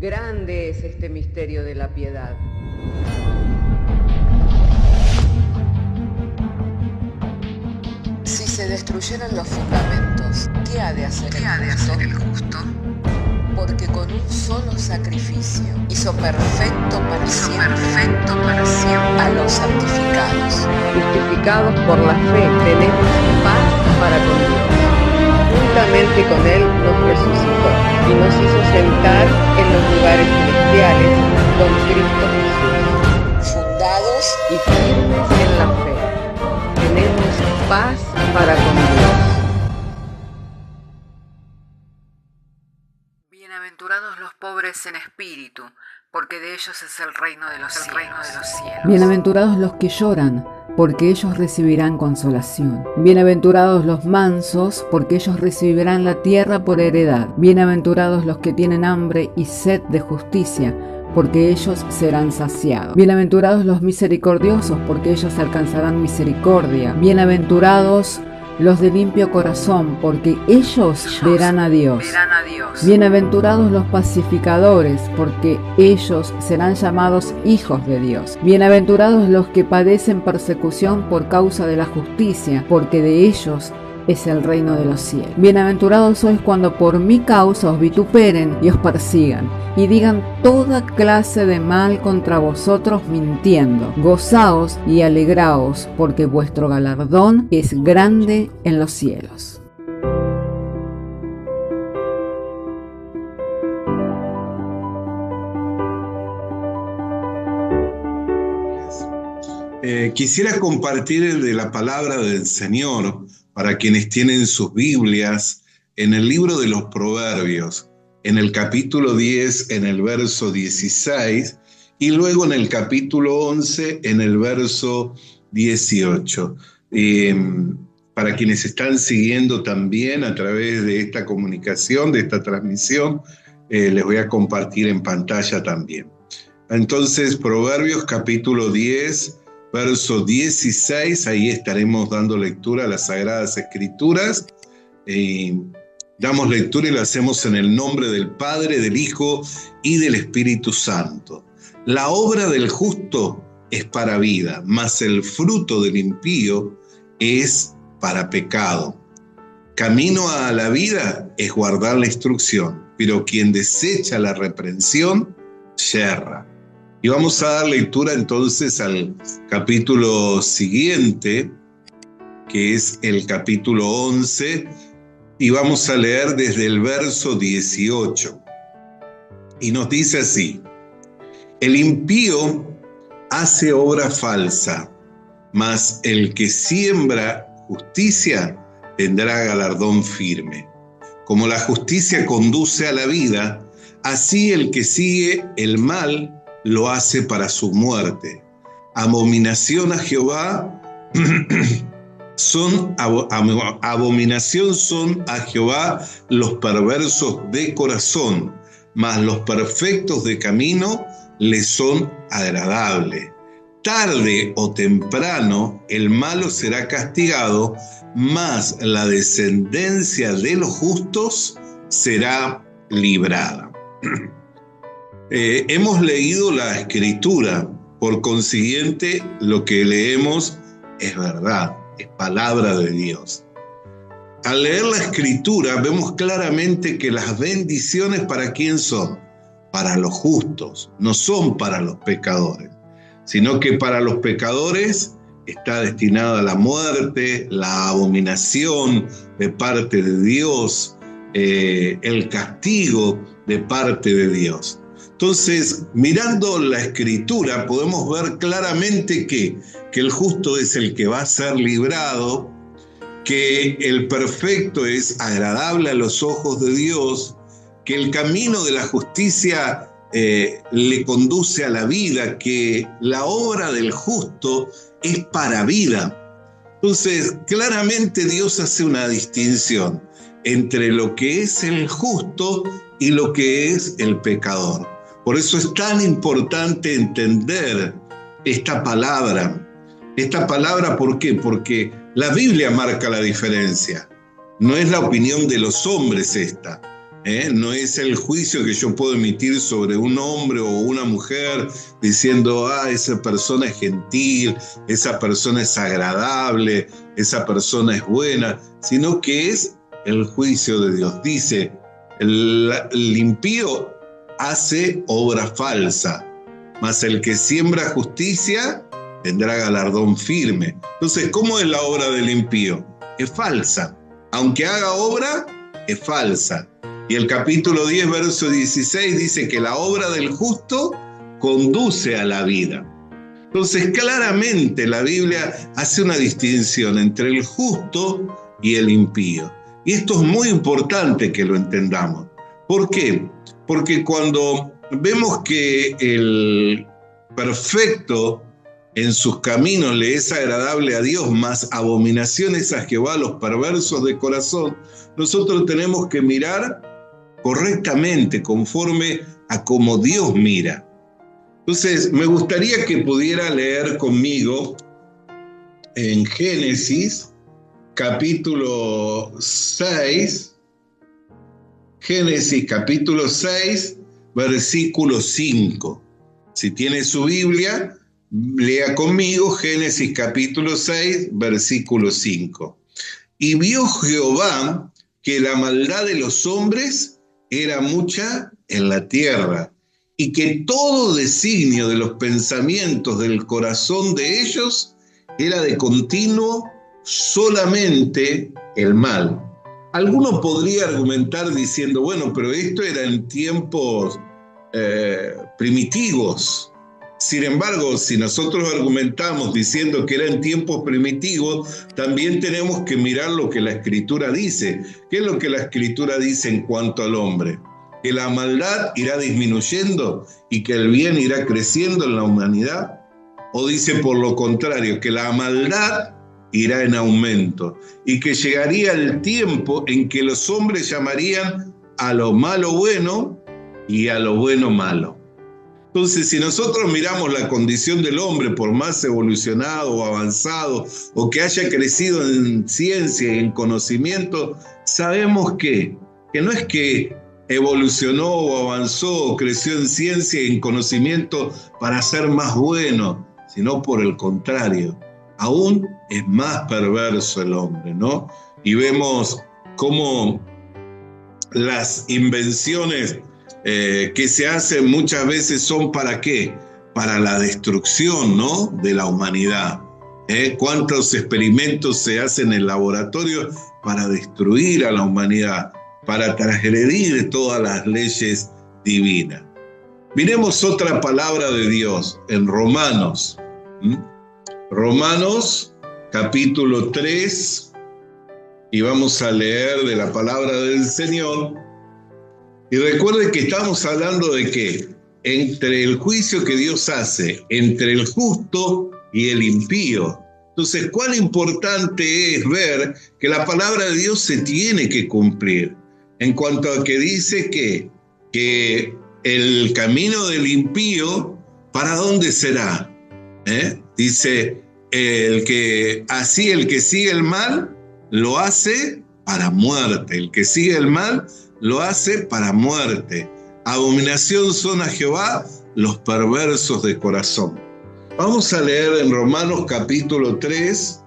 Grande es este misterio de la piedad. Si se destruyeran los fundamentos, ¿qué ha de hacer el justo? Porque con un solo sacrificio hizo perfecto para siempre a los santificados. Justificados por la fe, tenemos paz para con Dios. Juntamente con Él nos resucitó y nos hizo sentar en los lugares celestiales con Cristo Jesús. Fundados y firmes en la fe, tenemos paz para con Dios. Bienaventurados los pobres en espíritu, porque de ellos es el reino de los cielos. Bienaventurados los que lloran, porque ellos recibirán consolación. Bienaventurados los mansos, porque ellos recibirán la tierra por heredad. Bienaventurados los que tienen hambre y sed de justicia, porque ellos serán saciados. Bienaventurados los misericordiosos, porque ellos alcanzarán misericordia. Bienaventurados los de limpio corazón, porque ellos verán a Dios. Bienaventurados los pacificadores, porque ellos serán llamados hijos de Dios. Bienaventurados los que padecen persecución por causa de la justicia, porque de ellos es el reino de los cielos. Bienaventurados sois cuando por mi causa os vituperen y os persigan, y digan toda clase de mal contra vosotros mintiendo. Gozaos y alegraos, porque vuestro galardón es grande en los cielos. Quisiera compartir de la palabra del Señor para quienes tienen sus Biblias en el libro de los Proverbios, en el capítulo 10, en el verso 16, y luego en el capítulo 11, en el verso 18. Para quienes están siguiendo también a través de esta comunicación, de esta transmisión, les voy a compartir en pantalla también. Entonces, Proverbios capítulo 10, verso 16, ahí estaremos dando lectura a las Sagradas Escrituras. Damos lectura y lo hacemos en el nombre del Padre, del Hijo y del Espíritu Santo. La obra del justo es para vida, mas el fruto del impío es para pecado. Camino a la vida es guardar la instrucción, pero quien desecha la reprensión, yerra. Y vamos a dar lectura entonces al capítulo siguiente, que es el capítulo 11, y vamos a leer desde el verso 18. Y nos dice así: el impío hace obra falsa, mas el que siembra justicia tendrá galardón firme. Como la justicia conduce a la vida, así el que sigue el mal lo hace para su muerte. Abominación a Jehová abominación son a Jehová los perversos de corazón, mas los perfectos de camino le son agradables. Tarde o temprano el malo será castigado, mas la descendencia de los justos será librada. Hemos leído la Escritura, por consiguiente lo que leemos es verdad, es palabra de Dios. Al leer la Escritura vemos claramente que las bendiciones ¿para quién son? Para los justos, no son para los pecadores, sino que para los pecadores está destinada la muerte, la abominación de parte de Dios, el castigo de parte de Dios. Entonces, mirando la Escritura, podemos ver claramente que el justo es el que va a ser librado, que el perfecto es agradable a los ojos de Dios, que el camino de la justicia le conduce a la vida, que la obra del justo es para vida. Entonces, claramente Dios hace una distinción entre lo que es el justo y lo que es el pecador. Por eso es tan importante entender esta palabra. Esta palabra, ¿por qué? Porque la Biblia marca la diferencia. No es la opinión de los hombres esta. No es el juicio que yo puedo emitir sobre un hombre o una mujer diciendo, esa persona es gentil, esa persona es agradable, esa persona es buena, sino que es el juicio de Dios. Dice, el impío hace obra falsa, mas el que siembra justicia tendrá galardón firme. Entonces, ¿cómo es la obra del impío? Es falsa. Aunque haga obra, es falsa. Y el capítulo 10, verso 16 dice que la obra del justo conduce a la vida. Entonces, claramente la Biblia hace una distinción entre el justo y el impío. Y esto es muy importante que lo entendamos. ¿Por qué? Porque cuando vemos que el perfecto en sus caminos le es agradable a Dios, más abominaciones a Jehová, los perversos de corazón, nosotros tenemos que mirar correctamente, conforme a como Dios mira. Entonces, me gustaría que pudiera leer conmigo en Génesis, capítulo 6, Génesis capítulo 6, versículo 5. Si tiene su Biblia, lea conmigo Génesis capítulo 6, versículo 5. Y vio Jehová que la maldad de los hombres era mucha en la tierra, y que todo designio de los pensamientos del corazón de ellos era de continuo solamente el mal. Alguno podría argumentar diciendo, bueno, pero esto era en tiempos primitivos. Sin embargo, si nosotros argumentamos diciendo que era en tiempos primitivos, también tenemos que mirar lo que la Escritura dice. ¿Qué es lo que la Escritura dice en cuanto al hombre? Que la maldad irá disminuyendo y que el bien irá creciendo en la humanidad. ¿O dice por lo contrario, que la maldad irá en aumento y que llegaría el tiempo en que los hombres llamarían a lo malo bueno y a lo bueno malo? Entonces, si nosotros miramos la condición del hombre, por más evolucionado o avanzado, o que haya crecido en ciencia y en conocimiento, sabemos que no es que evolucionó o avanzó o creció en ciencia y en conocimiento para ser más bueno, sino por el contrario, aún es más perverso el hombre, ¿no? Y vemos cómo las invenciones que se hacen muchas veces son ¿para qué? Para la destrucción, ¿no?, de la humanidad. ¿Cuántos experimentos se hacen en laboratorios para destruir a la humanidad, para transgredir todas las leyes divinas? Miremos otra palabra de Dios en Romanos. Romanos capítulo 3, y vamos a leer de la palabra del Señor. Y recuerden que estamos hablando de que entre el juicio que Dios hace entre el justo y el impío. Entonces, cuán importante es ver que la palabra de Dios se tiene que cumplir. En cuanto a que dice que el camino del impío, ¿para dónde será? Dice, el que sigue el mal, lo hace para muerte. El que sigue el mal, lo hace para muerte. Abominación son a Jehová los perversos de corazón. Vamos a leer en Romanos capítulo 3,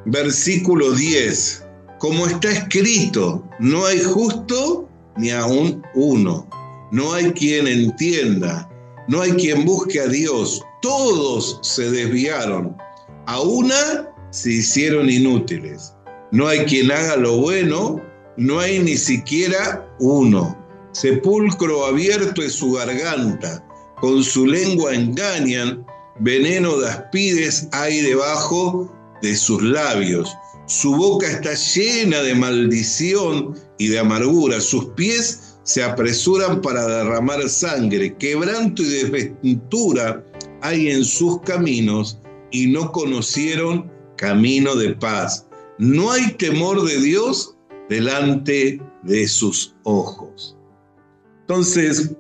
versículo 10. Como está escrito, no hay justo ni aun uno. No hay quien entienda, no hay quien busque a Dios. Todos se desviaron, a una se hicieron inútiles. No hay quien haga lo bueno, no hay ni siquiera uno. Sepulcro abierto es su garganta, con su lengua engañan, veneno de aspides hay debajo de sus labios. Su boca está llena de maldición y de amargura, sus pies se apresuran para derramar sangre, quebranto y desventura hay en sus caminos, y no conocieron camino de paz. No hay temor de Dios delante de sus ojos. Entonces,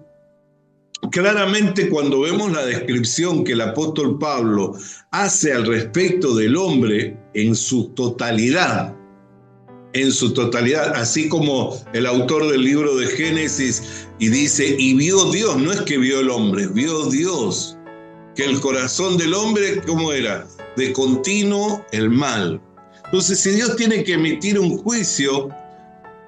claramente cuando vemos la descripción que el apóstol Pablo hace al respecto del hombre en su totalidad, en su totalidad, así como el autor del libro de Génesis y dice, y vio Dios, no es que vio el hombre, vio Dios, que el corazón del hombre, ¿cómo era? De continuo el mal. Entonces, si Dios tiene que emitir un juicio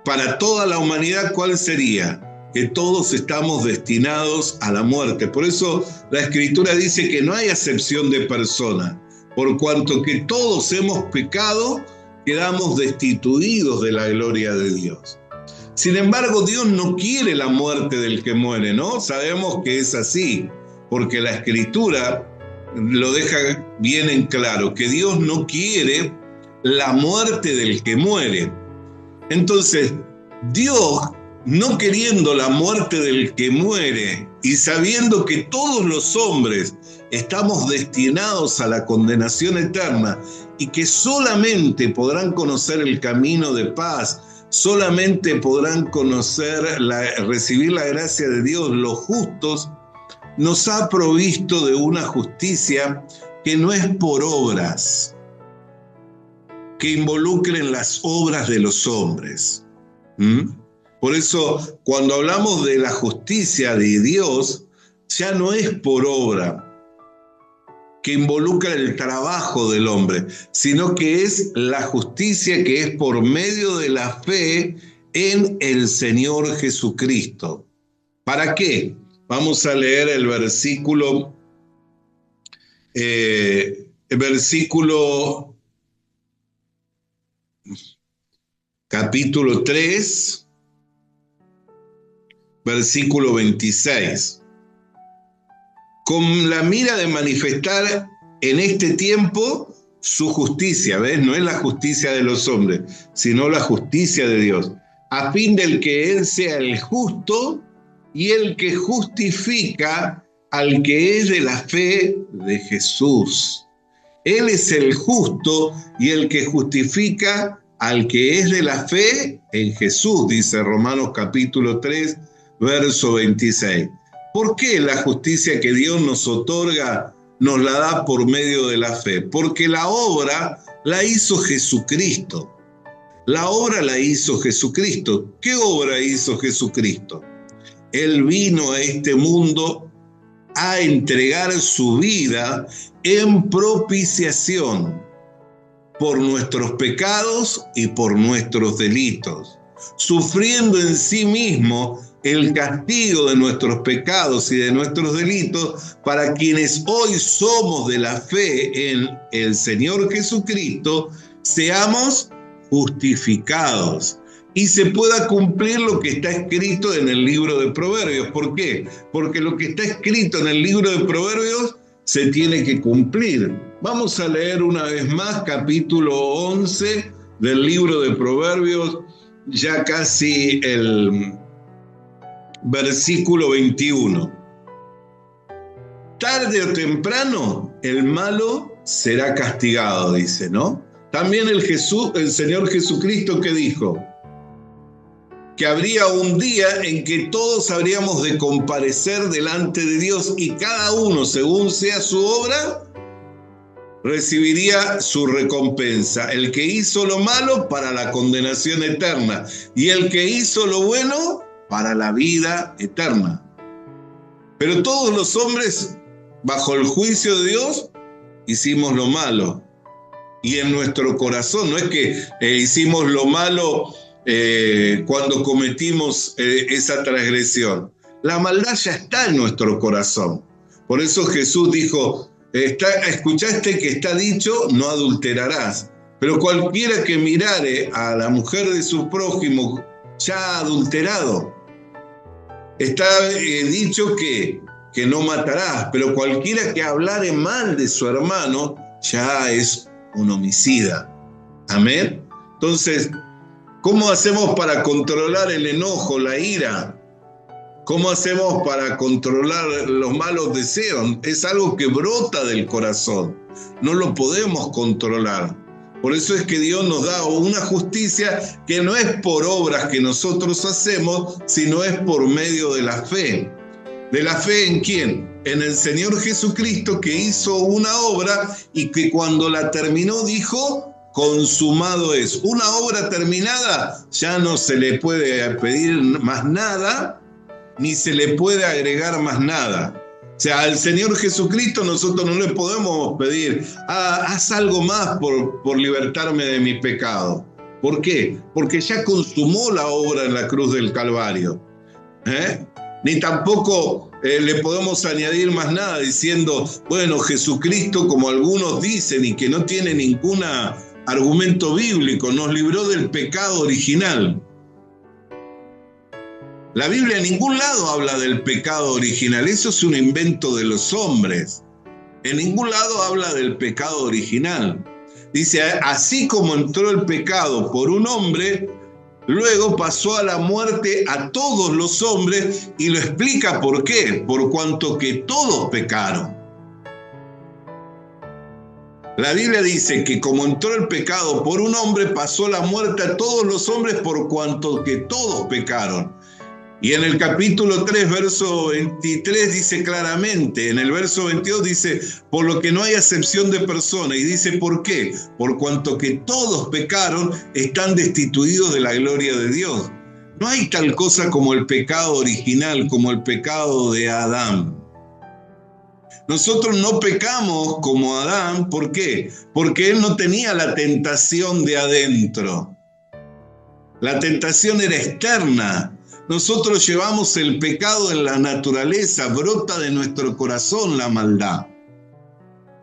para toda la humanidad, ¿cuál sería? Que todos estamos destinados a la muerte. Por eso la Escritura dice que no hay acepción de persona, por cuanto que todos hemos pecado, quedamos destituidos de la gloria de Dios. Sin embargo, Dios no quiere la muerte del que muere, ¿no? Sabemos que es así, porque la Escritura lo deja bien en claro, que Dios no quiere la muerte del que muere. Entonces, Dios, no queriendo la muerte del que muere y sabiendo que todos los hombres estamos destinados a la condenación eterna y que solamente podrán conocer el camino de paz, solamente podrán recibir la gracia de Dios los justos, nos ha provisto de una justicia que no es por obras, que involucren las obras de los hombres. Por eso, cuando hablamos de la justicia de Dios, ya no es por obra, que involucra el trabajo del hombre, sino que es la justicia que es por medio de la fe en el Señor Jesucristo. ¿Para qué? Vamos a leer el capítulo 3, versículo 26. Con la mira de manifestar en este tiempo su justicia, ¿ves? No es la justicia de los hombres, sino la justicia de Dios, a fin del que Él sea el justo y el que justifica al que es de la fe de Jesús. Él es el justo y el que justifica al que es de la fe en Jesús, dice Romanos capítulo 3, verso 26. ¿Por qué la justicia que Dios nos otorga nos la da por medio de la fe? Porque la obra la hizo Jesucristo. La obra la hizo Jesucristo. ¿Qué obra hizo Jesucristo? Él vino a este mundo a entregar su vida en propiciación por nuestros pecados y por nuestros delitos, sufriendo en sí mismo el castigo de nuestros pecados y de nuestros delitos, para quienes hoy somos de la fe en el Señor Jesucristo, seamos justificados y se pueda cumplir lo que está escrito en el libro de Proverbios. ¿Por qué? Porque lo que está escrito en el libro de Proverbios se tiene que cumplir. Vamos a leer una vez más capítulo 11 del libro de Proverbios, ya casi el versículo 21. Tarde o temprano el malo será castigado, dice, ¿no? También el Señor Jesucristo, que dijo que habría un día en que todos habríamos de comparecer delante de Dios y cada uno, según sea su obra, recibiría su recompensa. El que hizo lo malo, para la condenación eterna, y el que hizo lo bueno, para la vida eterna. Pero todos los hombres, bajo el juicio de Dios, hicimos lo malo. Y en nuestro corazón, no es que hicimos lo malo cuando cometimos esa transgresión. La maldad ya está en nuestro corazón. Por eso Jesús dijo, escuchaste que está dicho, no adulterarás. Pero cualquiera que mirare a la mujer de su prójimo ya ha adulterado. Está dicho que no matarás, pero cualquiera que hablare mal de su hermano ya es un homicida. Amén. Entonces, ¿cómo hacemos para controlar el enojo, la ira? ¿Cómo hacemos para controlar los malos deseos? Es algo que brota del corazón. No lo podemos controlar. Por eso es que Dios nos da una justicia que no es por obras que nosotros hacemos, sino es por medio de la fe. ¿De la fe en quién? En el Señor Jesucristo, que hizo una obra y que cuando la terminó dijo, consumado es. Una obra terminada, ya no se le puede pedir más nada, ni se le puede agregar más nada. O sea, al Señor Jesucristo nosotros no le podemos pedir, haz algo más por libertarme de mi pecado. ¿Por qué? Porque ya consumó la obra en la cruz del Calvario. Ni tampoco le podemos añadir más nada diciendo, bueno, Jesucristo, como algunos dicen y que no tiene ningún argumento bíblico, nos libró del pecado original. La Biblia en ningún lado habla del pecado original, eso es un invento de los hombres. En ningún lado habla del pecado original. Dice, así como entró el pecado por un hombre, luego pasó a la muerte a todos los hombres, y lo explica por qué, por cuanto que todos pecaron. La Biblia dice que como entró el pecado por un hombre, pasó la muerte a todos los hombres por cuanto que todos pecaron. Y en el capítulo 3, verso 23 dice claramente, en el verso 22 dice, por lo que no hay acepción de persona, y dice, ¿por qué? Por cuanto que todos pecaron, están destituidos de la gloria de Dios. No hay tal cosa como el pecado original, como el pecado de Adán. Nosotros no pecamos como Adán, ¿por qué? Porque él no tenía la tentación de adentro. La tentación era externa. Nosotros llevamos el pecado en la naturaleza, brota de nuestro corazón la maldad.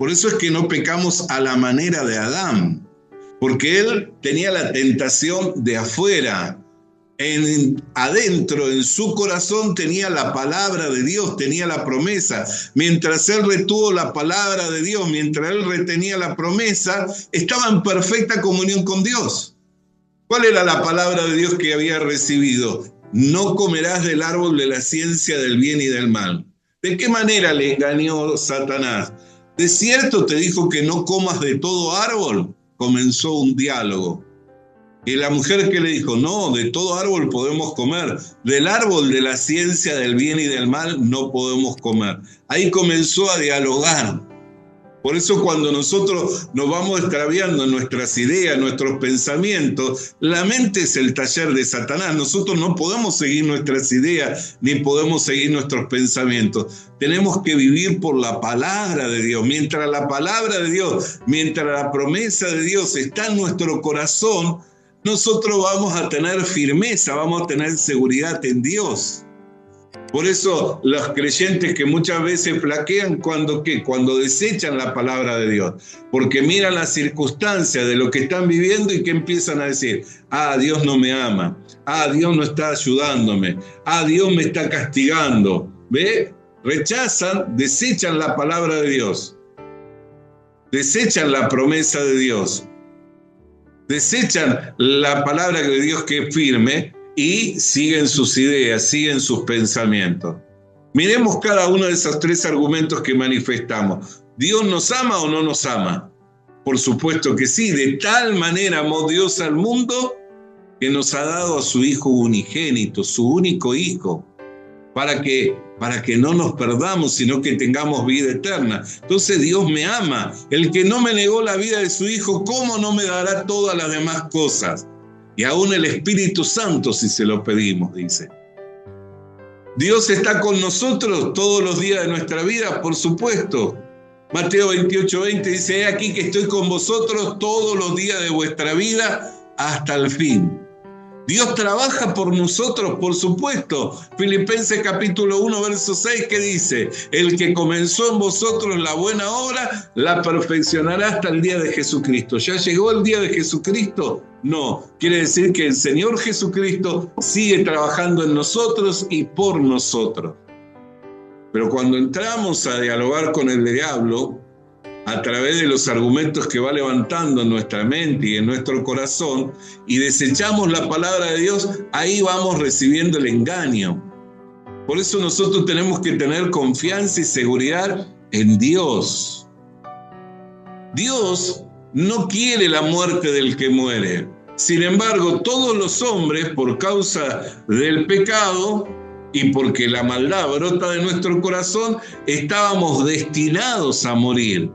Por eso es que no pecamos a la manera de Adán, porque él tenía la tentación de afuera. Adentro, en su corazón, tenía la palabra de Dios, tenía la promesa. Mientras él retuvo la palabra de Dios, mientras él retenía la promesa, estaba en perfecta comunión con Dios. ¿Cuál era la palabra de Dios que había recibido? No comerás del árbol de la ciencia del bien y del mal. ¿De qué manera le engañó Satanás? ¿De cierto te dijo que no comas de todo árbol? Comenzó un diálogo. Y la mujer que le dijo, no, de todo árbol podemos comer. Del árbol de la ciencia del bien y del mal no podemos comer. Ahí comenzó a dialogar. Por eso cuando nosotros nos vamos extraviando nuestras ideas, nuestros pensamientos, la mente es el taller de Satanás. Nosotros no podemos seguir nuestras ideas ni podemos seguir nuestros pensamientos. Tenemos que vivir por la palabra de Dios. Mientras la palabra de Dios, mientras la promesa de Dios está en nuestro corazón, nosotros vamos a tener firmeza, vamos a tener seguridad en Dios. Por eso los creyentes que muchas veces flaquean cuando desechan la palabra de Dios, porque miran las circunstancias de lo que están viviendo y que empiezan a decir, Dios no me ama, Dios no está ayudándome, Dios me está castigando. ¿Ve? Rechazan, desechan la palabra de Dios, desechan la promesa de Dios, desechan la palabra de Dios que es firme, y siguen sus ideas, siguen sus pensamientos. Miremos cada uno de esos tres argumentos que manifestamos. ¿Dios nos ama o no nos ama? Por supuesto que sí. De tal manera amó Dios al mundo que nos ha dado a su Hijo unigénito, su único Hijo, para que no nos perdamos, sino que tengamos vida eterna. Entonces Dios me ama. El que no me negó la vida de su Hijo, ¿cómo no me dará todas las demás cosas? Y aún el Espíritu Santo si se lo pedimos, dice. ¿Dios está con nosotros todos los días de nuestra vida? Por supuesto. Mateo 28:20 dice, he aquí que estoy con vosotros todos los días de vuestra vida hasta el fin. Dios trabaja por nosotros, por supuesto. Filipenses capítulo 1, verso 6, que dice, el que comenzó en vosotros la buena obra, la perfeccionará hasta el día de Jesucristo. ¿Ya llegó el día de Jesucristo? No, quiere decir que el Señor Jesucristo sigue trabajando en nosotros y por nosotros. Pero cuando entramos a dialogar con el diablo, a través de los argumentos que va levantando en nuestra mente y en nuestro corazón, y desechamos la palabra de Dios, ahí vamos recibiendo el engaño. Por eso nosotros tenemos que tener confianza y seguridad en Dios. Dios no quiere la muerte del que muere. Sin embargo, todos los hombres, por causa del pecado y porque la maldad brota de nuestro corazón, estábamos destinados a morir.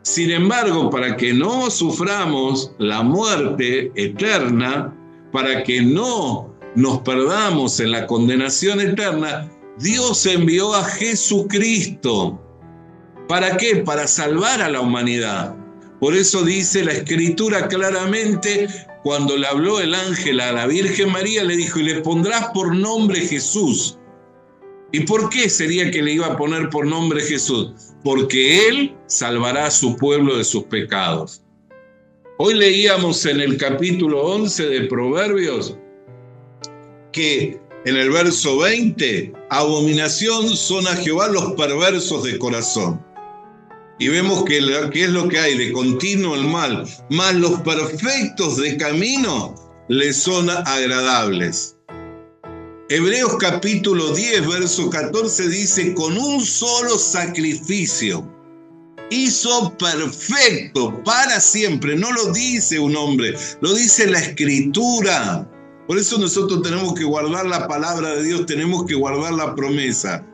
Sin embargo, para que no suframos la muerte eterna, para que no nos perdamos en la condenación eterna, Dios envió a Jesucristo. ¿Para qué? Para salvar a la humanidad. Por eso dice la Escritura claramente, cuando le habló el ángel a la Virgen María, le dijo, y le pondrás por nombre Jesús. ¿Y por qué sería que le iba a poner por nombre Jesús? Porque Él salvará a su pueblo de sus pecados. Hoy leíamos en el capítulo 11 de Proverbios que en el verso 20, abominación son a Jehová los perversos de corazón. Y vemos que es lo que hay de continuo el mal, mas los perfectos de camino les son agradables. Hebreos capítulo 10, verso 14 dice, con un solo sacrificio hizo perfecto para siempre. No lo dice un hombre, lo dice la Escritura. Por eso nosotros tenemos que guardar la palabra de Dios, tenemos que guardar la promesa.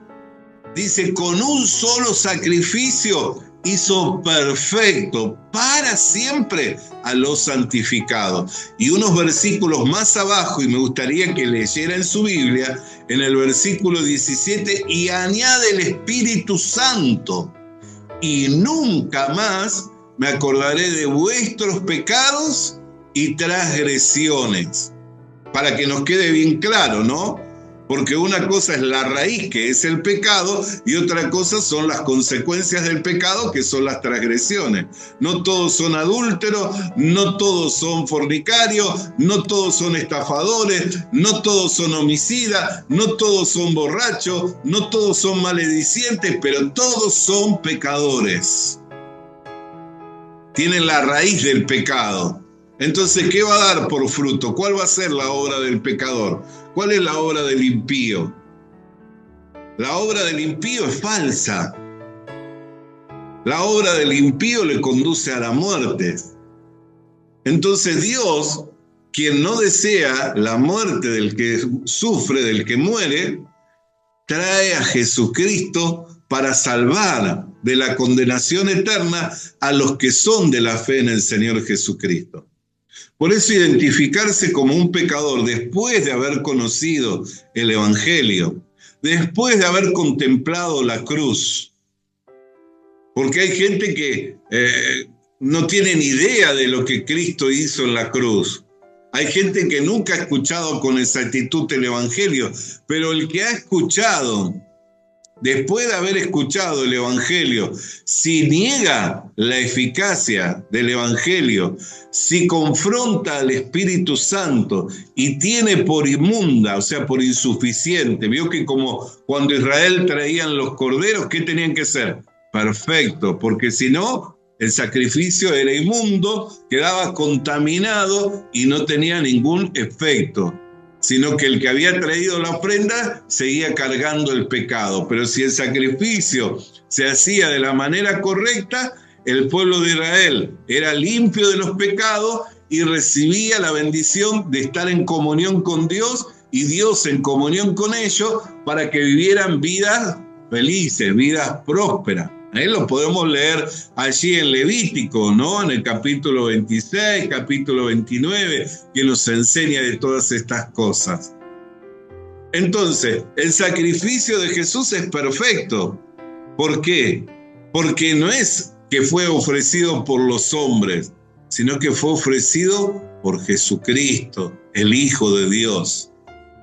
Dice, con un solo sacrificio hizo perfecto para siempre a los santificados. Y unos versículos más abajo, y me gustaría que leyera en su Biblia, en el versículo 17, y añade el Espíritu Santo, y nunca más me acordaré de vuestros pecados y transgresiones. Para que nos quede bien claro, ¿no? Porque una cosa es la raíz, que es el pecado, y otra cosa son las consecuencias del pecado, que son las transgresiones. No todos son adúlteros, no todos son fornicarios, no todos son estafadores, no todos son homicidas, no todos son borrachos, no todos son maledicientes, pero todos son pecadores. Tienen la raíz del pecado. Entonces, ¿qué va a dar por fruto? ¿Cuál va a ser la obra del pecador? ¿Cuál es la obra del impío? La obra del impío es falsa. La obra del impío le conduce a la muerte. Entonces Dios, quien no desea la muerte del que sufre, del que muere, trae a Jesucristo para salvar de la condenación eterna a los que son de la fe en el Señor Jesucristo. Por eso identificarse como un pecador después de haber conocido el Evangelio, después de haber contemplado la cruz, porque hay gente que no tiene ni idea de lo que Cristo hizo en la cruz. Hay gente que nunca ha escuchado con exactitud el Evangelio, pero el que ha escuchado, después de haber escuchado el Evangelio, si niega la eficacia del Evangelio, si confronta al Espíritu Santo y tiene por inmunda, o sea, por insuficiente, vio que como cuando Israel traían los corderos, ¿qué tenían que ser? Perfecto, porque si no, el sacrificio era inmundo, quedaba contaminado y no tenía ningún efecto, sino que el que había traído la ofrenda seguía cargando el pecado. Pero si el sacrificio se hacía de la manera correcta, el pueblo de Israel era limpio de los pecados y recibía la bendición de estar en comunión con Dios y Dios en comunión con ellos para que vivieran vidas felices, vidas prósperas. Ahí lo podemos leer allí en Levítico, ¿no? En el capítulo 26, capítulo 29, que nos enseña de todas estas cosas. Entonces, el sacrificio de Jesús es perfecto. ¿Por qué? Porque no es que fue ofrecido por los hombres, sino que fue ofrecido por Jesucristo, el Hijo de Dios,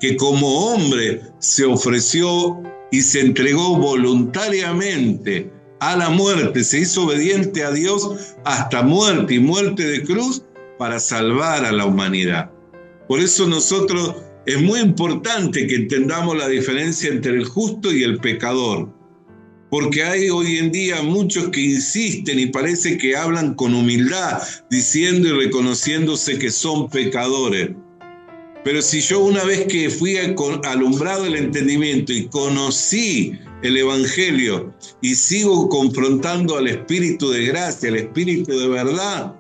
que como hombre se ofreció y se entregó voluntariamente a la muerte, se hizo obediente a Dios hasta muerte y muerte de cruz para salvar a la humanidad. Por eso nosotros es muy importante que entendamos la diferencia entre el justo y el pecador, porque hay hoy en día muchos que insisten y parece que hablan con humildad, diciendo y reconociéndose que son pecadores. Pero si yo una vez que fui alumbrado el entendimiento y conocí el Evangelio y sigo confrontando al Espíritu de gracia, al Espíritu de verdad,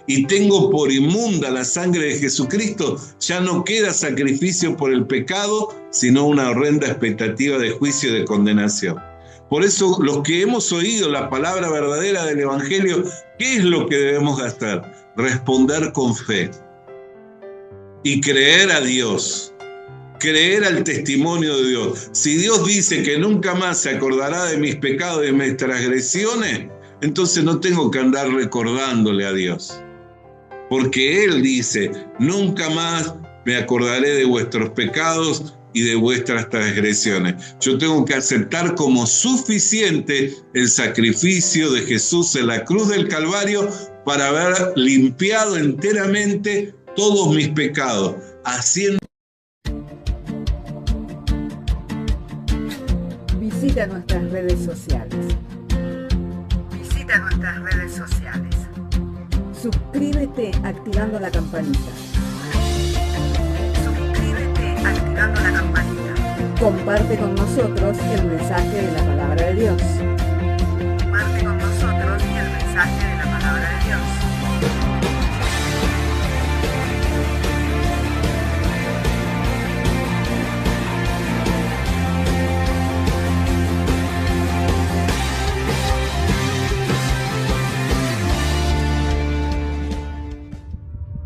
y tengo por inmunda la sangre de Jesucristo, ya no queda sacrificio por el pecado, sino una horrenda expectativa de juicio y de condenación. Por eso los que hemos oído la palabra verdadera del Evangelio, ¿qué es lo que debemos hacer? Responder con fe y creer a Dios, creer al testimonio de Dios. Si Dios dice que nunca más se acordará de mis pecados y de mis transgresiones, entonces no tengo que andar recordándole a Dios. Porque Él dice, nunca más me acordaré de vuestros pecados y de vuestras transgresiones. Yo tengo que aceptar como suficiente el sacrificio de Jesús en la cruz del Calvario para haber limpiado enteramente todos mis pecados, haciendo. Visita nuestras redes sociales. Suscríbete activando la campanita. Comparte con nosotros el mensaje de la palabra de Dios.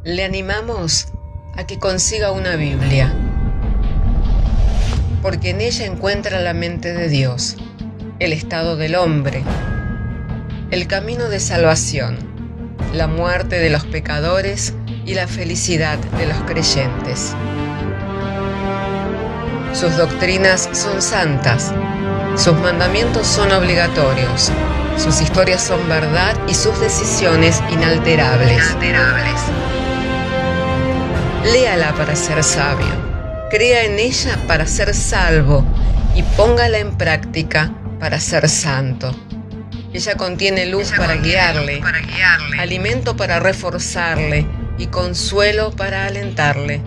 Le animamos a que consiga una Biblia, porque en ella encuentra la mente de Dios, el estado del hombre, el camino de salvación, la muerte de los pecadores y la felicidad de los creyentes. Sus doctrinas son santas, sus mandamientos son obligatorios, sus historias son verdad y sus decisiones inalterables. Léala para ser sabio, crea en ella para ser salvo y póngala en práctica para ser santo. Ella contiene luz para guiarle, alimento para reforzarle y consuelo para alentarle.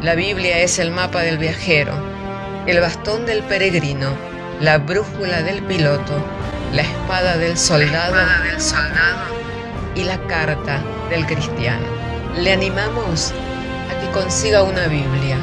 La Biblia es el mapa del viajero, el bastón del peregrino, la brújula del piloto, la espada del soldado y la carta del cristiano. Le animamos a que consiga una Biblia,